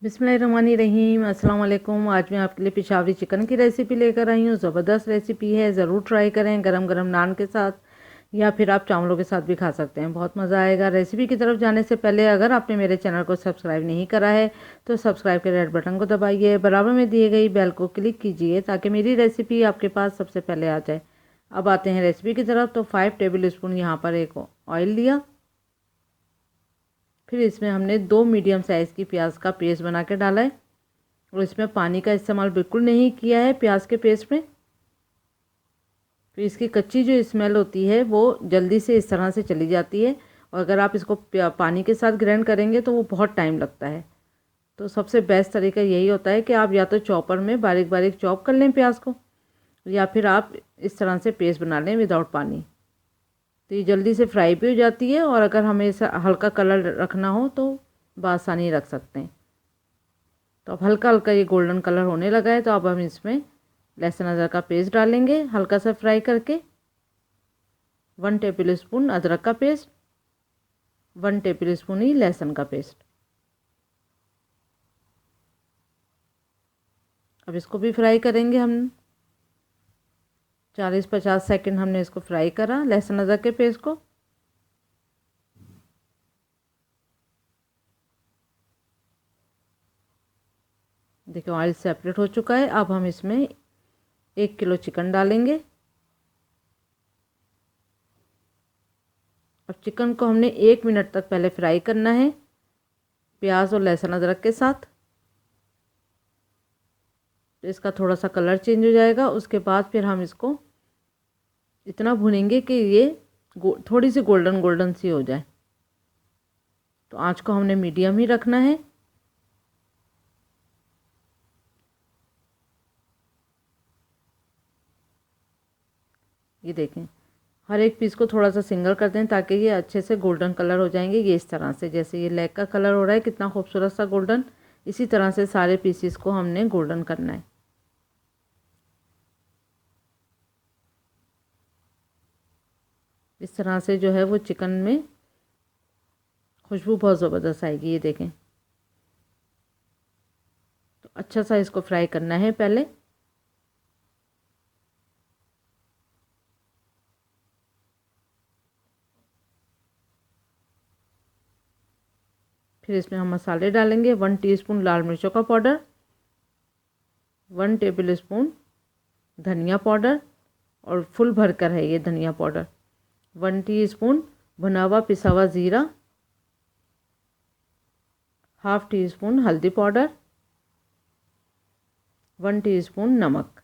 बिस्मिल्लाहिर्रहमानिर्रहीम, अस्सलाम वालेकुम। आज मैं आपके लिए पेशावरी चिकन की रेसिपी लेकर आई हूँ। ज़बरदस्त रेसिपी है, ज़रूर ट्राई करें। गरम गरम नान के साथ या फिर आप चावलों के साथ भी खा सकते हैं, बहुत मज़ा आएगा। रेसिपी की तरफ जाने से पहले अगर आपने मेरे चैनल को सब्सक्राइब नहीं करा है तो सब्सक्राइब के रेड बटन को दबाइए, बराबर में दिए गई बेल को क्लिक कीजिए ताकि मेरी रेसिपी आपके पास सबसे पहले आ जाए। अब आते हैं रेसिपी की तरफ। तो 5 टेबल स्पून यहाँ पर एक ऑयल लिया। फिर इसमें हमने 2 मीडियम साइज़ की प्याज का पेस्ट बना के डाला है और इसमें पानी का इस्तेमाल बिल्कुल नहीं किया है प्याज के पेस्ट में। तो इसकी कच्ची जो स्मेल होती है वो जल्दी से इस तरह से चली जाती है, और अगर आप इसको पानी के साथ ग्राइंड करेंगे तो वो बहुत टाइम लगता है। तो सबसे बेस्ट तरीका यही होता है कि आप या तो चॉपर में बारीक बारीक चॉप कर लें प्याज को, या फिर आप इस तरह से पेस्ट बना लें विदाउट पानी। तो ये जल्दी से फ्राई भी हो जाती है, और अगर हमें इसे हल्का कलर रखना हो तो बासानी रख सकते हैं। तो अब हल्का हल्का ये गोल्डन कलर होने लगा है, तो अब हम इसमें लहसुन अदरक का पेस्ट डालेंगे हल्का सा फ्राई करके। 1 टेबल स्पून अदरक का पेस्ट, 1 टेबल स्पून ही लहसुन का पेस्ट। अब इसको भी फ्राई करेंगे हम। 40-50 सेकंड हमने इसको फ्राई करा, लहसुन अदरक के पेस्ट को। देखिए ऑयल सेपरेट हो चुका है। अब हम इसमें 1 किलो चिकन डालेंगे। अब चिकन को हमने 1 मिनट तक पहले फ्राई करना है प्याज और लहसुन अदरक के साथ। तो इसका थोड़ा सा कलर चेंज हो जाएगा, उसके बाद फिर हम इसको इतना भूनेंगे कि ये थोड़ी सी गोल्डन गोल्डन सी हो जाए। तो आंच को हमने मीडियम ही रखना है। ये देखें, हर एक पीस को थोड़ा सा सिंगल करते हैं ताकि ये अच्छे से गोल्डन कलर हो जाएंगे। ये इस तरह से, जैसे ये लेग का कलर हो रहा है कितना खूबसूरत सा गोल्डन, इसी तरह से सारे पीसीस को हमने गोल्डन करना है। इस तरह से जो है वो चिकन में खुशबू बहुत ज़बरदस्त आएगी। ये देखें, तो अच्छा सा इसको फ्राई करना है पहले। फिर इसमें हम मसाले डालेंगे। 1 टीस्पून लाल मिर्चों का पाउडर, 1 टेबल स्पून धनिया पाउडर, और फुल भरकर है ये धनिया पाउडर। 1 टीस्पून भुना हुआ पिसा हुआ ज़ीरा, हाफ टी स्पून हल्दी पाउडर, 1 टीस्पून नमक।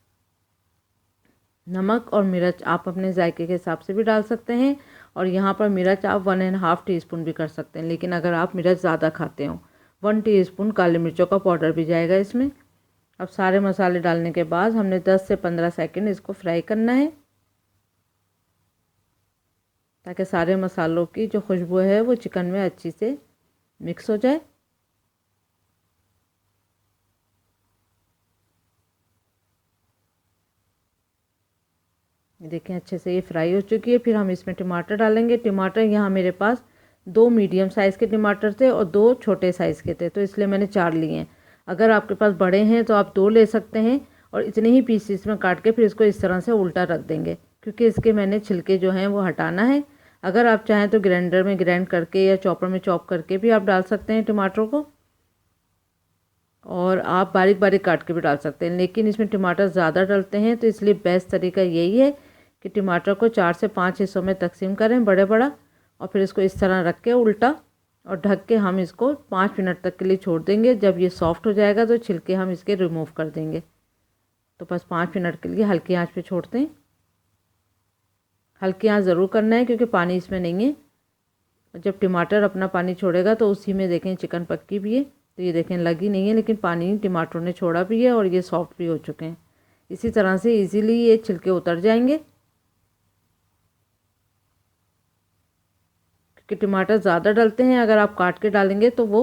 नमक और मिर्च आप अपने जायके के हिसाब से भी डाल सकते हैं, और यहाँ पर मिर्च आप 1.5 टीस्पून भी कर सकते हैं, लेकिन अगर आप मिर्च ज़्यादा खाते हो 1 टीस्पून काली मिर्चों का पाउडर भी जाएगा इसमें। अब सारे मसाले डालने के बाद हमने 10 से 15 सेकंड इसको फ्राई करना है ताकि सारे मसालों की जो खुशबू है वो चिकन में अच्छी से मिक्स हो जाए। देखें अच्छे से ये फ्राई हो चुकी है। फिर हम इसमें टमाटर डालेंगे। टमाटर यहाँ मेरे पास 2 मीडियम साइज़ के टमाटर थे और 2 छोटे साइज़ के थे, तो इसलिए मैंने 4 लिए हैं। अगर आपके पास बड़े हैं तो आप 2 ले सकते हैं, और इतने ही पीसीस में काट के फिर इसको इस तरह से उल्टा रख देंगे, क्योंकि इसके मैंने छिलके जो हैं वो हटाना है। अगर आप चाहें तो ग्राइंडर में ग्राइंड करके या चॉपर में चॉप करके भी आप डाल सकते हैं टमाटरों को, और आप बारीक बारीक काट के भी डाल सकते हैं, लेकिन इसमें टमाटर ज़्यादा डलते हैं तो इसलिए बेस्ट तरीका यही है कि टमाटर को 4 से 5 हिस्सों में तकसीम करें बड़े बड़ा, और फिर इसको इस तरह रख के उल्टा और ढक के हम इसको 5 मिनट तक के लिए छोड़ देंगे। जब ये सॉफ्ट हो जाएगा तो छिलके हम इसके रिमूव कर देंगे। तो बस 5 मिनट के लिए हल्की आंच पे छोड़ते हैं। हल्की आंच ज़रूर करना है क्योंकि पानी इसमें नहीं है। जब टमाटर अपना पानी छोड़ेगा तो उसी में देखें चिकन पक्की भी है। तो ये देखें लगी नहीं है, लेकिन पानी टमाटरों ने छोड़ा भी है और ये सॉफ्ट भी हो चुके हैं। इसी तरह से इजीली ये छिलके उतर जाएंगे, क्योंकि टमाटर ज़्यादा डलते हैं। अगर आप काट के डालेंगे तो वो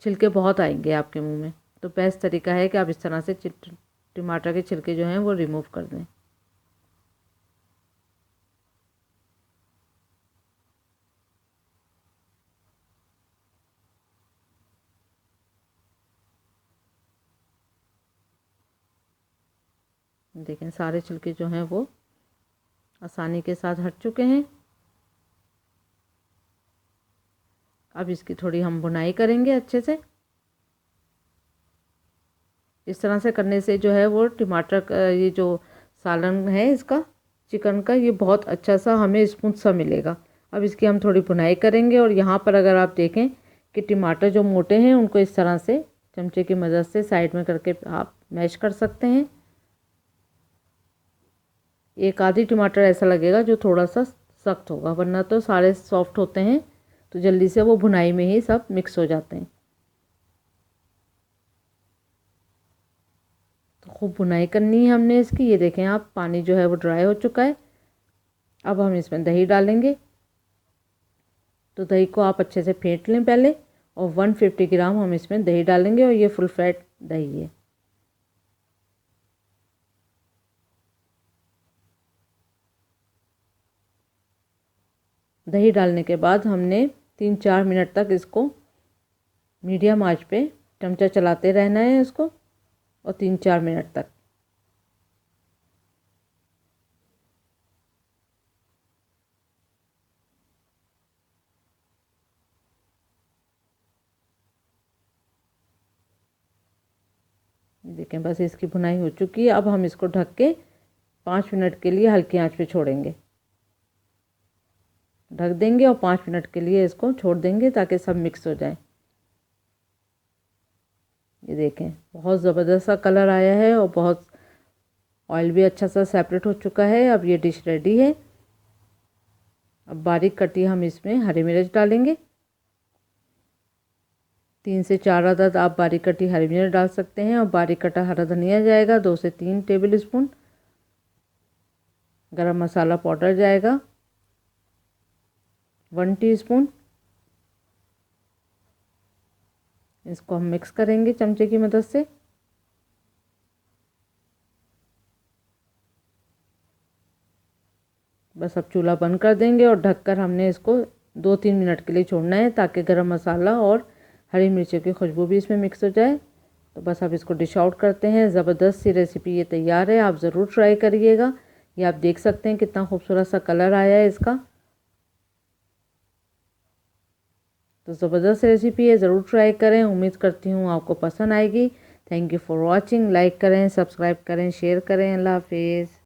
छिलके बहुत आएंगे आपके मुंह में। तो बेस्ट तरीका है कि आप इस तरह से टमाटर के छिलके जो हैं वो रिमूव कर दें। देखें सारे छिलके जो हैं वो आसानी के साथ हट चुके हैं। अब इसकी थोड़ी हम भुनाई करेंगे अच्छे से। इस तरह से करने से जो है वो टमाटर का ये जो सालन है इसका चिकन का, ये बहुत अच्छा सा हमें स्मूथ सा मिलेगा। अब इसकी हम थोड़ी भुनाई करेंगे। और यहाँ पर अगर आप देखें कि टमाटर जो मोटे हैं उनको इस तरह से चमचे की मदद से साइड में करके आप मैश कर सकते हैं। एक आधी टमाटर ऐसा लगेगा जो थोड़ा सा सख्त होगा, वरना तो सारे सॉफ्ट होते हैं तो जल्दी से वो भुनाई में ही सब मिक्स हो जाते हैं। तो खूब भुनाई करनी है हमने इसकी। ये देखें आप, पानी जो है वो ड्राई हो चुका है। अब हम इसमें दही डालेंगे। तो दही को आप अच्छे से फेंट लें पहले, और 150 ग्राम हम इसमें दही डालेंगे, और ये फुल फैट दही है। दही डालने के बाद हमने 3-4 मिनट तक इसको मीडियम आंच पे चमचा चलाते रहना है इसको, और 3-4 मिनट तक। देखें बस इसकी भुनाई हो चुकी है। अब हम इसको ढक के 5 मिनट के लिए हल्की आंच पे छोड़ेंगे। ढक देंगे और 5 मिनट के लिए इसको छोड़ देंगे ताकि सब मिक्स हो जाए। ये देखें बहुत ज़बरदस्त सा कलर आया है और बहुत ऑयल भी अच्छा सा सेपरेट हो चुका है। अब ये डिश रेडी है। अब बारीक कटी हम इसमें हरी मिर्च डालेंगे। 3 से 4 अदद आप बारीक कटी हरी मिर्च डाल सकते हैं, और बारीक कटा हरा धनिया जाएगा 2 से 3 टेबल स्पून। गरम मसाला पाउडर जाएगा 1 टीस्पून। इसको हम मिक्स करेंगे चमचे की मदद से। बस अब चूल्हा बंद कर देंगे, और ढककर हमने इसको 2-3 मिनट के लिए छोड़ना है ताकि गरम मसाला और हरी मिर्चों की खुशबू भी इसमें मिक्स हो जाए। तो बस अब इसको डिश आउट करते हैं। ज़बरदस्त सी रेसिपी ये तैयार है, आप ज़रूर ट्राई करिएगा। ये आप देख सकते हैं कितना खूबसूरत सा कलर आया है इसका। तो ज़बरदस्त रेसिपी है, ज़रूर ट्राई करें। उम्मीद करती हूँ आपको पसंद आएगी। Thank you for watching. Like करें, सब्सक्राइब करें, शेयर करें। अल्लाह हाफिज़।